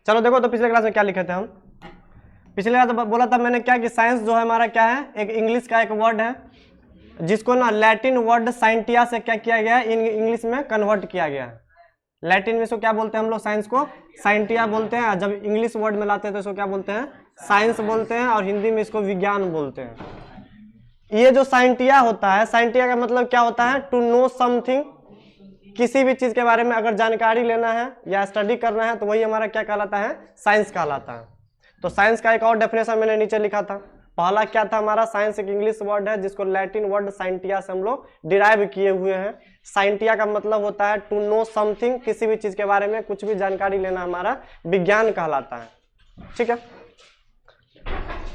चलो देखो तो पिछले क्लास में क्या लिखे थे हम। पिछले क्लास बोला था मैंने क्या कि साइंस जो है हमारा क्या है, एक इंग्लिश का एक वर्ड है जिसको ना लैटिन वर्ड साइंटिया से क्या किया गया है, इंग्लिश में कन्वर्ट किया गया है। लैटिन में इसको क्या बोलते हैं हम लोग, साइंस को साइंटिया बोलते हैं। जब इंग्लिश वर्ड में लाते हैं तो इसको क्या बोलते हैं, साइंस बोलते हैं, और हिंदी में इसको विज्ञान बोलते हैं। ये जो साइंटिया होता है, साइंटिया का मतलब क्या होता है, टू नो समथिंग, किसी भी चीज के बारे में अगर जानकारी लेना है या स्टडी करना है तो वही हमारा क्या कहलाता है, साइंस कहलाता है। तो साइंस का एक और डेफिनेशन मैंने नीचे लिखा था। पहला क्या था हमारा, साइंस एक इंग्लिश वर्ड है जिसको लैटिन वर्ड साइंटिया से हम लोग डिराइव किए हुए हैं। साइंटिया का मतलब होता है टू नो समथिंग, किसी भी चीज के बारे में कुछ भी जानकारी लेना हमारा विज्ञान कहलाता है। ठीक है,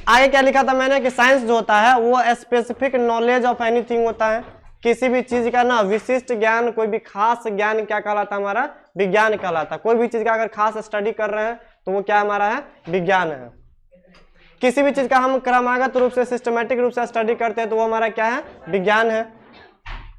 आगे क्या लिखा था मैंने कि साइंस जो होता है वो स्पेसिफिक नॉलेज ऑफ एनीथिंग होता है। किसी भी चीज का ना विशिष्ट ज्ञान, कोई भी खास ज्ञान क्या कहलाता है, हमारा विज्ञान कहलाता है। कोई भी चीज का अगर खास स्टडी कर रहे हैं तो वो क्या हमारा है, विज्ञान है। किसी भी चीज का हम क्रमागत रूप से, सिस्टमेटिक रूप से स्टडी करते हैं तो वो हमारा क्या है, विज्ञान है।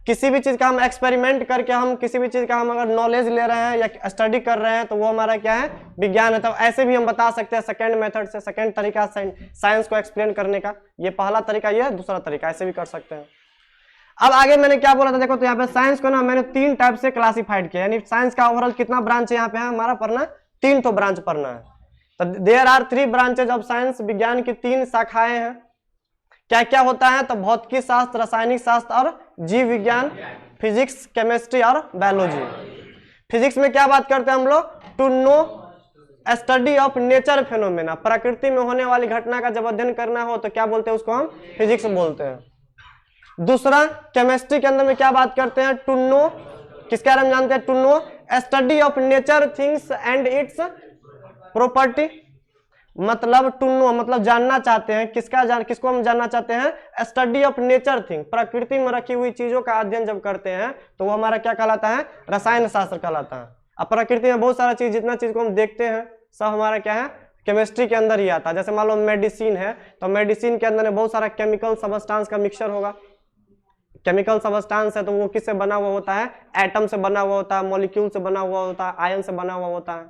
किसी भी चीज का हम एक्सपेरिमेंट करके, हम किसी भी चीज का हम अगर नॉलेज ले रहे हैं या स्टडी कर रहे हैं तो वो हमारा क्या है, विज्ञान है। तो ऐसे भी हम बता सकते हैं सेकंड मेथड से, सेकंड तरीका साइंस को एक्सप्लेन करने का। ये पहला तरीका, ये दूसरा तरीका, ऐसे भी कर सकते हैं। अब आगे मैंने क्या बोला था, देखो तो यहाँ पे साइंस को ना मैंने 3 टाइप से क्लासिफाइड किया, यानी साइंस का ओवरऑल कितना ब्रांच है यहाँ पे है हमारा पढ़ना, 3 तो ब्रांच पढ़ना है। तो there are 3 branches of science, विज्ञान की 3 शाखाएं हैं। क्या क्या होता है, तो भौतिकी शास्त्र, रासायनिक शास्त्र और जीव विज्ञान, फिजिक्स, केमिस्ट्री और बायोलॉजी। फिजिक्स में क्या बात करते हैं हम लोग, to know study of nature phenomena, प्रकृति में होने वाली घटना का जब अध्ययन करना हो तो क्या बोलते हैं, उसको हम फिजिक्स बोलते हैं। दूसरा केमिस्ट्री के अंदर में क्या बात करते हैं, टू नो, किसके बारे में जानते हैं, to know study of nature things and its property, मतलब टू नो मतलब जानना चाहते हैं, किसको हम जानना चाहते हैं, स्टडी ऑफ नेचर थिंग, प्रकृति में रखी हुई चीजों का अध्ययन जब करते हैं तो वो हमारा क्या कहलाता है, रसायन शास्त्र कहलाता है। अब प्रकृति में बहुत सारा चीज, जितना चीज को हम देखते हैं सब हमारा क्या है, केमिस्ट्री के अंदर ही आता है। जैसे मान लो मेडिसिन है तो मेडिसिन के अंदर में बहुत सारा केमिकल सबस्टांस का मिक्सचर होगा। केमिकल सबस्टांस है तो वो किससे बना हुआ होता है, एटम से बना हुआ होता है, मॉलिक्यूल से बना हुआ होता है, आयन से बना हुआ होता है।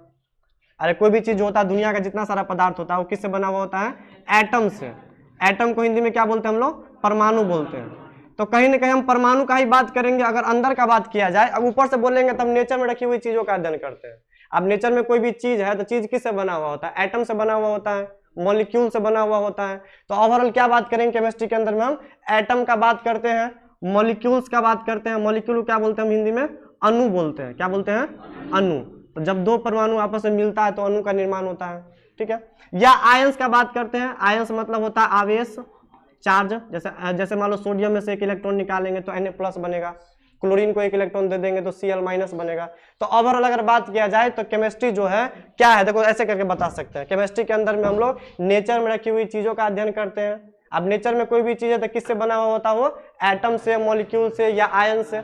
अरे कोई भी चीज होता है, दुनिया का जितना सारा पदार्थ होता है वो किससे बना हुआ होता है, एटम से। एटम को हिंदी में क्या बोलते हैं हम लोग, परमाणु बोलते हैं। तो कहीं ना कहीं हम परमाणु का ही बात करेंगे अगर अंदर का बात किया जाए। अब ऊपर से बोलेंगे तब नेचर में रखी हुई चीजों का अध्ययन करते हैं। अब नेचर में कोई भी चीज है तो चीज किससे बना हुआ होता है, एटम से बना हुआ होता है, मॉलिक्यूल से बना हुआ होता है। तो ओवरऑल क्या बात करेंगे केमिस्ट्री के अंदर में, हम एटम का बात करते हैं, मॉलिक्यूल्स का बात करते हैं। मॉलिक्यूल क्या बोलते हैं हम हिंदी में, अणु बोलते हैं। क्या बोलते हैं, अणु। तो जब 2 परमाणु आपस में मिलता है तो अणु का निर्माण होता है। ठीक है, या आयंस का बात करते हैं। आयंस मतलब होता है आवेश, चार्ज। जैसे मान लो सोडियम में से 1 इलेक्ट्रॉन निकालेंगे तो Na+ बनेगा, क्लोरीन को 1 इलेक्ट्रॉन दे देंगे तो Cl- बनेगा। तो ओवरऑल अगर बात किया जाए तो केमिस्ट्री जो है क्या है, देखो ऐसे करके बता सकते हैं। केमिस्ट्री के अंदर में हम लोग नेचर में रखी हुई चीजों का अध्ययन करते हैं। अब नेचर में कोई भी चीज है तो किससे बना हुआ होता है, वो एटम से, मॉलिक्यूल से या आयन से।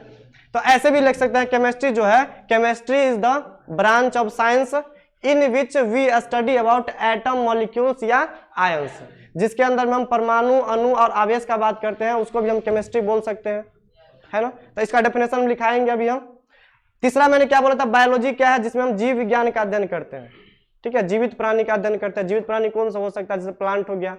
तो ऐसे भी लिख सकते हैं केमिस्ट्री जो है, chemistry is the branch of science in which we study about atom, molecules या आयंस। जिसके अंदर में हम परमाणु, अणु और आवेश का बात करते हैं उसको भी हम केमिस्ट्री बोल सकते हैं, है ना। तो इसका डेफिनेशन हम लिखाएंगे अभी हम। तीसरा मैंने क्या बोला था, बायोलॉजी क्या है, जिसमें हम जीव विज्ञान का अध्ययन करते हैं। ठीक है, जीवित प्राणी का अध्ययन करते हैं। जीवित प्राणी कौन सा हो सकता है, जैसे प्लांट हो गया,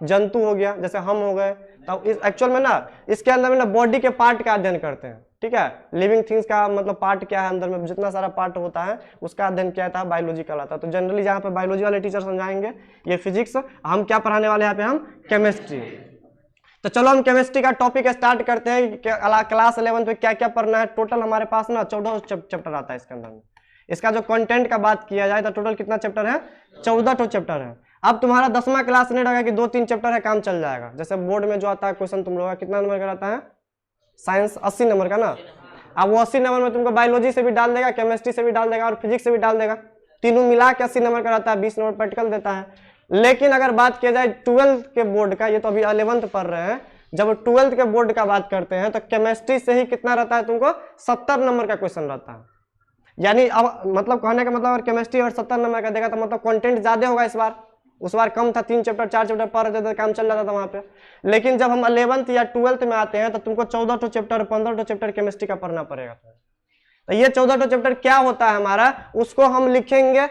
जंतु हो गया, जैसे हम हो गए। तो इस एक्चुअल में ना इसके अंदर में ना बॉडी के पार्ट का अध्ययन करते हैं। ठीक है, लिविंग थिंग्स का मतलब पार्ट क्या है, अंदर में जितना सारा पार्ट होता है उसका अध्ययन क्या था, बायोलॉजी कहलाता है। तो जनरली जहाँ पे बायोलॉजी वाले टीचर समझाएंगे ये फिजिक्स, हम क्या पढ़ाने वाले यहाँ पे, हम केमिस्ट्री। तो चलो हम केमिस्ट्री का टॉपिक स्टार्ट करते हैं। क्लास 11 में क्या क्या पढ़ना है। टोटल हमारे पास ना 14 चैप्टर आता है इसके अंदर में। इसका जो कंटेंट का बात किया जाए तो टोटल कितना चैप्टर है, 14 चैप्टर है। अब तुम्हारा 10वां क्लास नहीं रहेगा कि 2-3 चैप्टर है, काम चल जाएगा। जैसे बोर्ड में जो आता है क्वेश्चन तुम लोग का कितना नंबर का आता है, साइंस 80 नंबर का ना। अब वो 80 नंबर में तुमको बायोलॉजी से भी डाल देगा, केमिस्ट्री से भी डाल देगा और फिजिक्स से भी डाल देगा। तीनों मिला के 80 नंबर का रहता है, 20 नंबर प्रैक्टिकल देता है। लेकिन अगर बात किया जाए 12th के बोर्ड का, ये तो अभी 11th पढ़ रहे हैं, जब 12th के बोर्ड का बात करते हैं तो केमिस्ट्री से ही कितना रहता है तुमको, 70 नंबर का क्वेश्चन रहता है। यानी अब मतलब कहने का मतलब अगर केमिस्ट्री और 70 नंबर का देगा तो मतलब कंटेंट ज्यादा होगा इस बार। उस बार कम था, 3 चैप्टर 4 चैप्टर पढ़ रहे थे, काम चल जाता था वहां पे। लेकिन जब हम 11th या 12th में आते हैं तो तुमको 14 चैप्टर 15 चैप्टर केमिस्ट्री का पढ़ना पड़ेगा। तो ये 14 चैप्टर क्या होता है हमारा, उसको हम लिखेंगे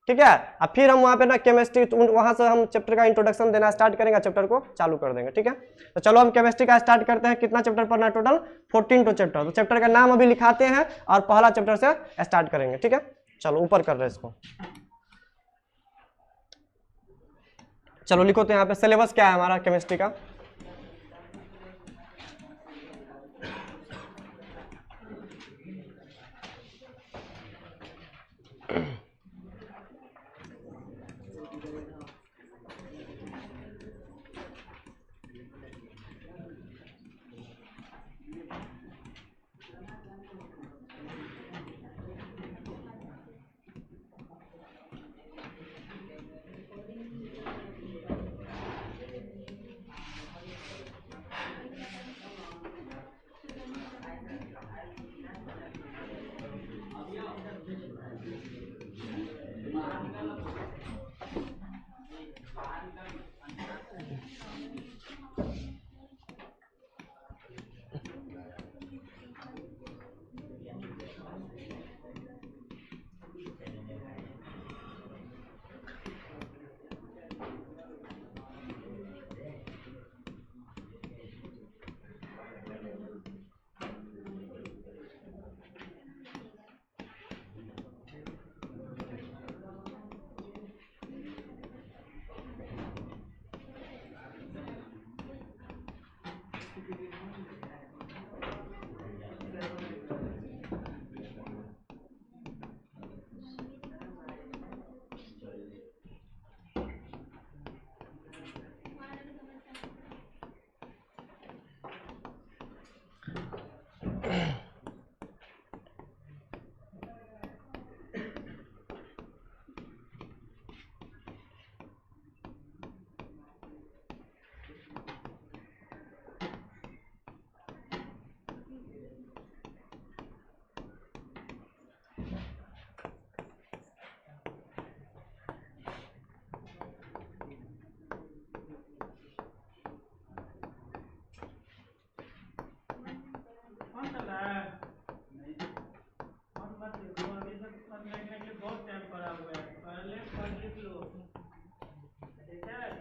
ठीक है। अब फिर हम वहाँ पे ना केमिस्ट्री, वहाँ से हम चैप्टर का इंट्रोडक्शन देना स्टार्ट करेंगे, चैप्टर को चालू कर देंगे। ठीक है, तो चलो हम केमिस्ट्री का स्टार्ट करते हैं। कितना चैप्टर पढ़ना है टोटल? 14 चैप्टर। तो चैप्टर का नाम अभी लिखाते हैं और पहला चैप्टर से स्टार्ट करेंगे। ठीक है, चलो ऊपर कर रहे हैं इसको। चलो लिखो तो यहाँ पे सिलेबस क्या है हमारा केमिस्ट्री का।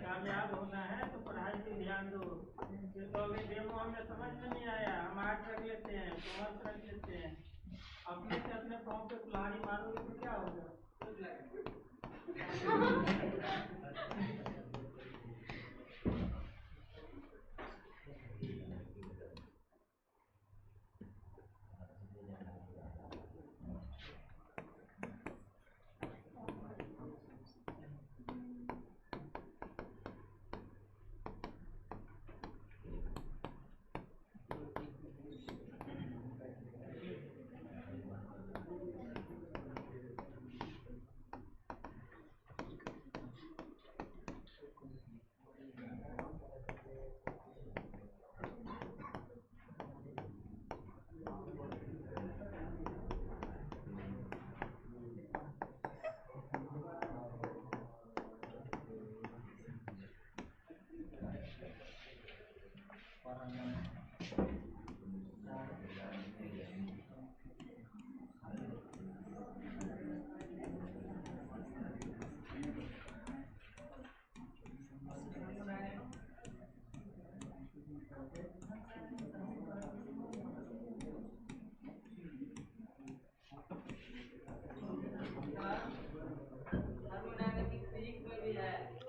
कामयाब होना है तो पढ़ाई पे ध्यान दो। फिर कहोगे डेमो हमें समझ में नहीं आया, हम आर्ट रख लेते हैं, कॉमर्स रख लेते हैं। अपने से अपने फॉर्म पे कुल्हाड़ी मारोगे तो क्या होगा?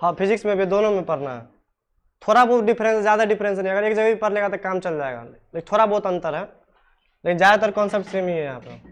हाँ, फिजिक्स में भी, दोनों में पढ़ना है। थोड़ा बहुत डिफरेंस, ज़्यादा डिफरेंस नहीं। अगर एक जगह भी पढ़ लेगा तो काम चल जाएगा, लेकिन थोड़ा बहुत अंतर है, लेकिन ज़्यादातर कॉन्सेप्ट सेम ही है यहाँ पर।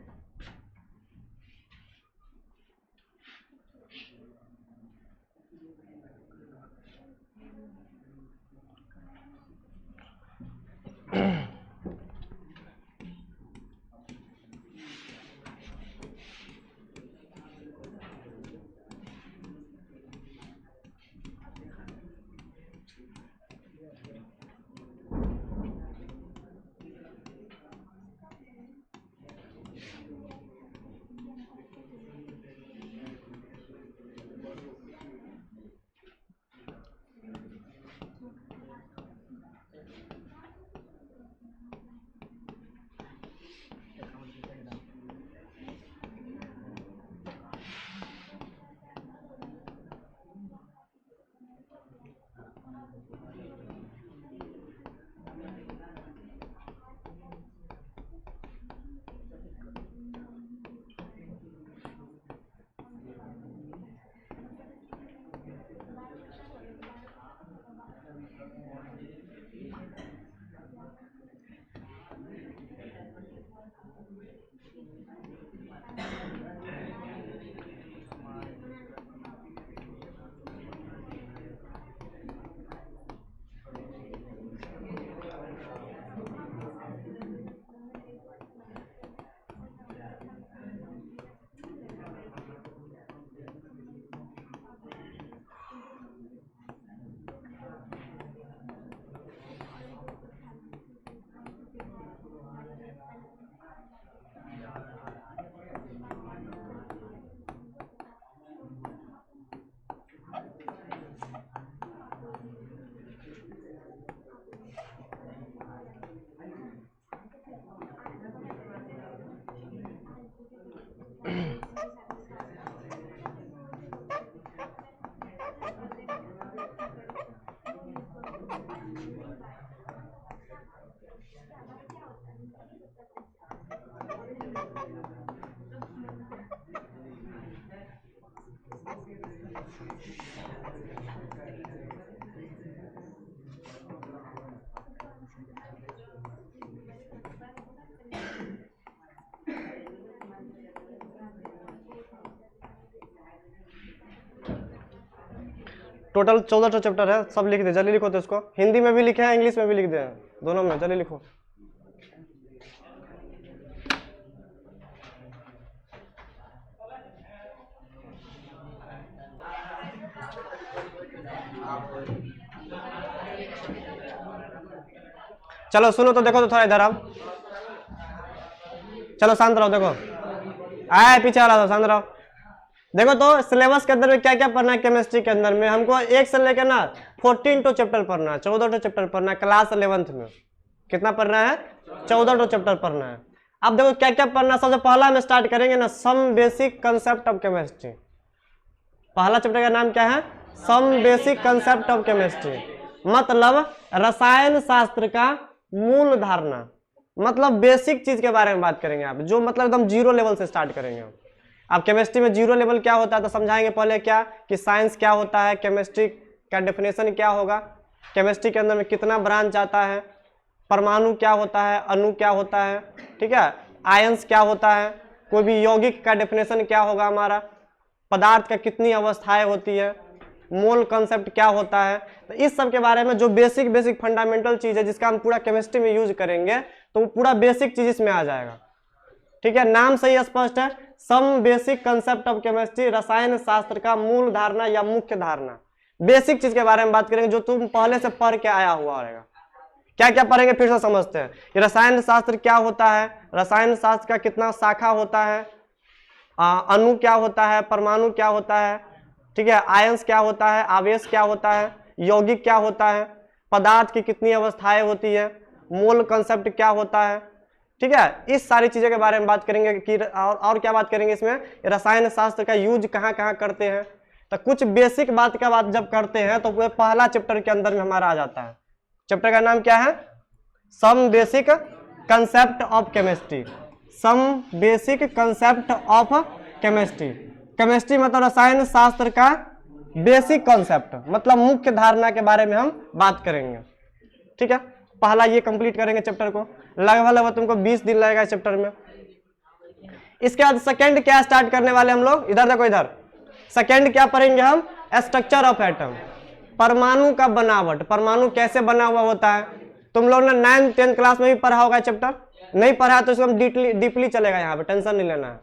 टोटल 14 चैप्टर है, सब लिख दे, जल्दी लिखो। तो इसको हिंदी में भी लिखे हैं, इंग्लिश में भी लिख दे, दोनों में, जल्दी लिखो। चलो सुनो तो, देखो तो थोड़ा इधर आओ, चलो शांत रहो, देखो आए पीछे वाला तो शांत रहो। देखो तो सिलेबस के अंदर में क्या क्या पढ़ना है केमिस्ट्री के अंदर में, हमको 1 से लेकर ना 14 चैप्टर पढ़ना है, 14 चैप्टर पढ़ना है क्लास 11th में। कितना पढ़ना है? 14 चैप्टर पढ़ना है। अब देखो क्या क्या पढ़ना है। सबसे पहला हम स्टार्ट करेंगे ना, some basic concept of chemistry. पहला चैप्टर का नाम क्या है? Some basic concept of chemistry, मतलब रसायन शास्त्र का मूल धारणा, मतलब बेसिक चीज के बारे में बात करेंगे आप, जो मतलब एकदम जीरो लेवल से स्टार्ट करेंगे। अब केमिस्ट्री में जीरो लेवल क्या होता है तो समझाएंगे पहले क्या कि साइंस क्या होता है, केमिस्ट्री का डेफिनेशन क्या होगा, केमिस्ट्री के अंदर में कितना ब्रांच आता है, परमाणु क्या होता है, अणु क्या होता है, ठीक है, आयंस क्या होता है, कोई भी यौगिक का डेफिनेशन क्या होगा हमारा, पदार्थ का कितनी अवस्थाएं होती है, मोल कॉन्सेप्ट क्या होता है। तो इस सब के बारे में जो बेसिक फंडामेंटल चीज है जिसका हम पूरा केमिस्ट्री में यूज करेंगे तो वो पूरा बेसिक चीज इसमें आ जाएगा। ठीक है, नाम से ही स्पष्ट है, some basic concept of chemistry, रसायन शास्त्र का मूल धारणा या मुख्य धारणा। बेसिक चीज के बारे में बात करेंगे जो तुम पहले से पढ़ के आया हुआ रहेगा। क्या क्या पढ़ेंगे फिर से समझते हैं। ये रसायन शास्त्र क्या होता है, रसायन शास्त्र का कितना शाखा होता है, अणु क्या होता है, परमाणु क्या होता है, ठीक है, आयंस क्या होता है, आवेश क्या होता है, यौगिक क्या होता है, पदार्थ की कितनी अवस्थाएं होती है, मोल कंसेप्ट क्या होता है, ठीक है, इस सारी चीजों के बारे में बात करेंगे कि और क्या बात करेंगे इसमें, रसायन शास्त्र का यूज कहाँ कहाँ करते हैं। तो कुछ बेसिक बात का बात जब करते हैं तो वो पहला चैप्टर के अंदर में हमारा आ जाता है। चैप्टर का नाम क्या है? Some basic concept of chemistry. Some basic concept of chemistry. Chemistry मतलब रसायन शास्त्र का बेसिक कॉन्सेप्ट, मतलब मुख्य धारणा के बारे में हम बात करेंगे। ठीक है, पहला ये कंप्लीट करेंगे चैप्टर को, लगभग तुमको 20 दिन लगेगा चैप्टर में। इसके बाद सेकंड क्या स्टार्ट करने वाले हम लोग, इधर देखो, इधर सेकंड क्या पढ़ेंगे हम? स्ट्रक्चर ऑफ एटम, परमाणु का बनावट, परमाणु कैसे बना हुआ होता है। तुम लोग ने 9th 10th क्लास में भी पढ़ा होगा चैप्टर, नहीं पढ़ा तो इसको हम डीपली चलेगा, यहाँ पे टेंशन नहीं लेना है।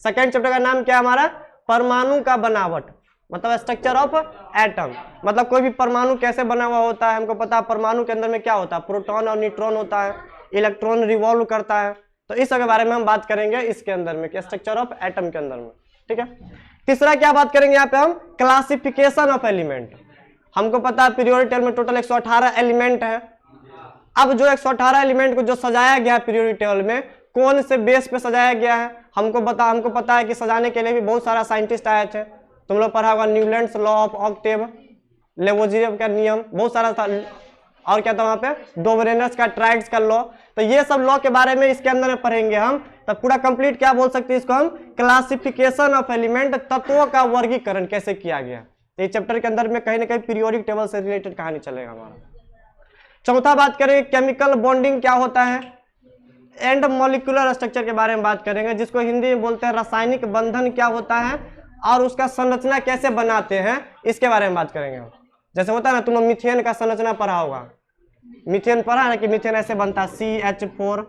सेकंड चैप्टर का नाम क्या है हमारा? परमाणु का बनावट, मतलब स्ट्रक्चर ऑफ एटम, मतलब कोई भी परमाणु कैसे बना हुआ होता है। हमको पता है परमाणु के अंदर में क्या होता है, प्रोटॉन और न्यूट्रॉन होता है, इलेक्ट्रॉन रिवॉल्व करता है। तो इस सब के बारे में हम बात करेंगे इसके अंदर में, स्ट्रक्चर ऑफ एटम के अंदर में। ठीक है, तीसरा क्या बात करेंगे यहाँ पे हम? Classification of element. हमको पता है पीरियोडिक टेबल में टोटल 118 एलिमेंट है। अब जो 118 एलिमेंट को जो सजाया गया है पीरियोडिक टेबल में, कौन से बेस पे सजाया गया है हमको पता है कि सजाने के लिए भी बहुत सारा साइंटिस्ट आए थे। तुम लोग पढ़ा होगा न्यूलैंड्स लॉ ऑफ ऑक्टेव, लेवोजियव का नियम, बहुत सारा था, और क्या था वहां पे, डोबरेनस का ट्राइड्स का लॉ। तो ये सब लॉ के बारे में इसके अंदर में पढ़ेंगे हम। तो पूरा कंप्लीट क्या बोल सकते हैं इसको हम? क्लासिफिकेशन ऑफ एलिमेंट, तत्वों का वर्गीकरण कैसे किया गया। तो ये चैप्टर के अंदर में कहीं ना कहीं पीरियोडिक टेबल से रिलेटेड कहानी चलेगा हमारा। चौथा बात करेंगे केमिकल बॉन्डिंग क्या होता है, एंड मॉलिक्यूलर स्ट्रक्चर के बारे में बात करेंगे, जिसको हिंदी में बोलते हैं रासायनिक बंधन क्या होता है और उसका संरचना कैसे बनाते हैं, इसके बारे में बात करेंगे। जैसे होता है ना, तुम मीथेन का संरचना पढ़ा होगा, मीथेन पढ़ा है ना कि मीथेन ऐसे बनता है, CH4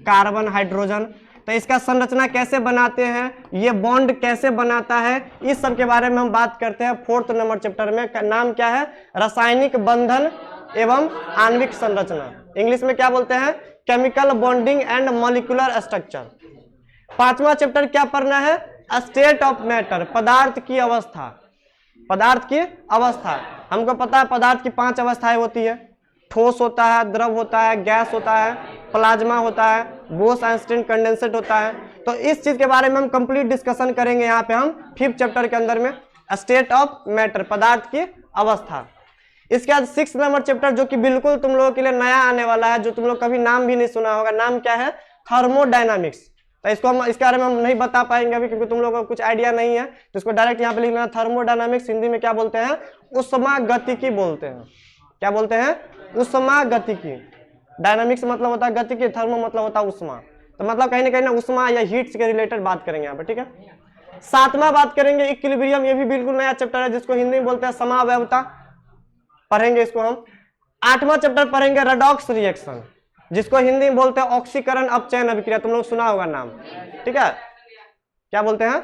कार्बन हाइड्रोजन। तो इसका संरचना कैसे बनाते हैं, ये बॉन्ड कैसे बनाता है, इस सब के बारे में हम बात करते हैं 4th नंबर चैप्टर में। नाम क्या है? रासायनिक बंधन एवं आणविक संरचना। इंग्लिश में क्या बोलते हैं? Chemical bonding and molecular structure. 5वां चैप्टर क्या पढ़ना है? स्टेट ऑफ मैटर, पदार्थ की अवस्था। पदार्थ की अवस्था, हमको पता है पदार्थ की 5 अवस्थाएं होती है, ठोस होता है, द्रव होता है, गैस होता है, प्लाज्मा होता है, बोस आइंस्टीन कंडेंसेट होता है। तो इस चीज के बारे में हम कंप्लीट डिस्कशन करेंगे यहाँ पे हम 5th चैप्टर के अंदर में, स्टेट ऑफ मैटर, पदार्थ की अवस्था। इसके बाद 6th नंबर चैप्टर जो कि बिल्कुल तुम लोगों के लिए नया आने वाला है, जो तुम लोग कभी नाम भी नहीं सुना होगा, नाम क्या है? थर्मोडायनामिक्स। तो इसको हम इसके बारे में हम नहीं बता पाएंगे अभी, क्योंकि तुम लोगों को कुछ आइडिया नहीं है। तो इसको डायरेक्ट यहाँ पे लिख लेना, थर्मोडायनामिक्स हिंदी में क्या बोलते हैं, उष्मागतिकी बोलते हैं। क्या बोलते हैं, उष्मागतिकी। डायनामिक्स मतलब होता है गतिकी, थर्मो मतलब होता है उष्मा। तो मतलब कहीं ना उष्मा या हीट के रिलेटेड बात करेंगे यहाँ पे, ठीक है। 7वां बात करेंगे इक्विलिब्रियम, ये भी बिल्कुल नया चैप्टर है जिसको हिंदी में बोलते हैं समावयवता, पढ़ेंगे इसको हम। 8वां चैप्टर पढ़ेंगे रेडॉक्स रिएक्शन, जिसको हिंदी में बोलते हैं ऑक्सीकरण अपचयन अभिक्रिया, तुम लोग सुना होगा नाम, ठीक है। क्या बोलते हैं,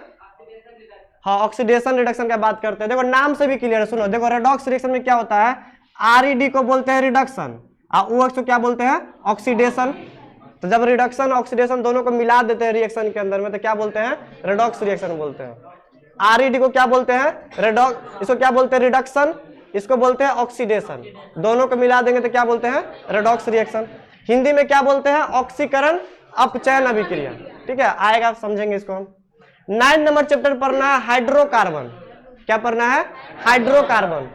हाँ ऑक्सीडेशन रिडक्शन का बात करते हैं। देखो नाम से भी क्लियर है, सुनो। देखो रेडॉक्स रिएक्शन में क्या होता है, RED को बोलते हैं रिडक्शन और OX को क्या बोलते हैं, ऑक्सीडेशन। तो जब रिडक्शन ऑक्सीडेशन दोनों को मिला देते हैं रिएक्शन के अंदर में तो क्या बोलते हैं, रेडॉक्स रिएक्शन बोलते हैं। RED को क्या बोलते हैं, रेडॉक्स, इसको क्या बोलते हैं, रिडक्शन, इसको बोलते हैं ऑक्सीडेशन। दोनों को मिला देंगे तो क्या बोलते हैं, रेडॉक्स रिएक्शन। हिंदी में क्या बोलते हैं, ऑक्सीकरण अपचयन अभिक्रिया, ठीक है, आएगा, समझेंगे इसको हम। 9 नंबर चैप्टर पढ़ना है हाइड्रोकार्बन। क्या पढ़ना है, हाइड्रोकार्बन,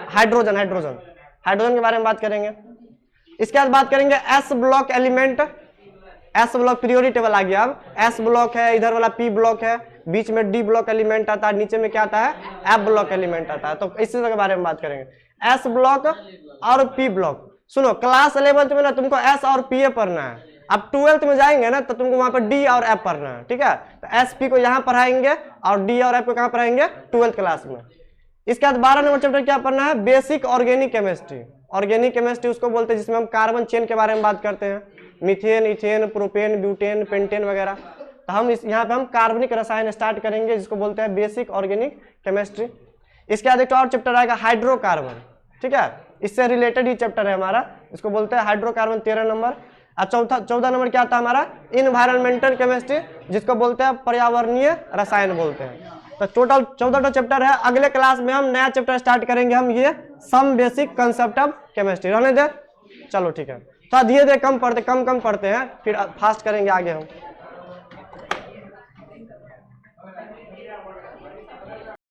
हाइड्रोजन, हाइड्रोजन, हाइड्रोजन के बारे में बात करेंगे। इसके बाद बात करेंगे S block element. S block periodic table आ गया। अब S ब्लॉक है, इधर वाला P ब्लॉक है, बीच में D ब्लॉक एलिमेंट आता है, नीचे में क्या आता है, F ब्लॉक एलिमेंट आता है। तो इस चीज के बारे में बात करेंगे, S ब्लॉक और P ब्लॉक। सुनो क्लास 11th में ना तुमको S और P पढ़ना है, अब 12th में जाएंगे ना तो तुमको वहां पर D और F पढ़ना है, ठीक है। तो SP को यहाँ पढ़ाएंगे और D और F को कहाँ पढ़ाएंगे, 12th क्लास में। इसके बाद 12 नंबर चैप्टर क्या पढ़ना है, basic organic chemistry. Organic chemistry उसको बोलते हैं जिसमें हम कार्बन चेन के बारे में बात करते हैं, methane, ethane, propane, butane, pentane वगैरह। तो हम यहाँ पे हम कार्बनिक रसायन स्टार्ट करेंगे जिसको बोलते हैं बेसिक ऑर्गेनिक केमिस्ट्री। इसके बाद एक और चैप्टर आएगा हाइड्रोकार्बन, ठीक है, इससे रिलेटेड ही चैप्टर है हमारा, इसको बोलते हैं हाइड्रोकार्बन 13 नंबर। और 14 नंबर क्या आता है हमारा, इन्वायरमेंटल केमिस्ट्री, जिसको बोलते हैं पर्यावरणीय रसायन बोलते हैं। तो टोटल 14 चैप्टर है। अगले क्लास में हम नया चैप्टर स्टार्ट करेंगे, हम ये some basic concept of chemistry. रहने दे, चलो ठीक है, थोड़ा धीरे धीरे कम पढ़ते हैं, फिर फास्ट करेंगे आगे हम।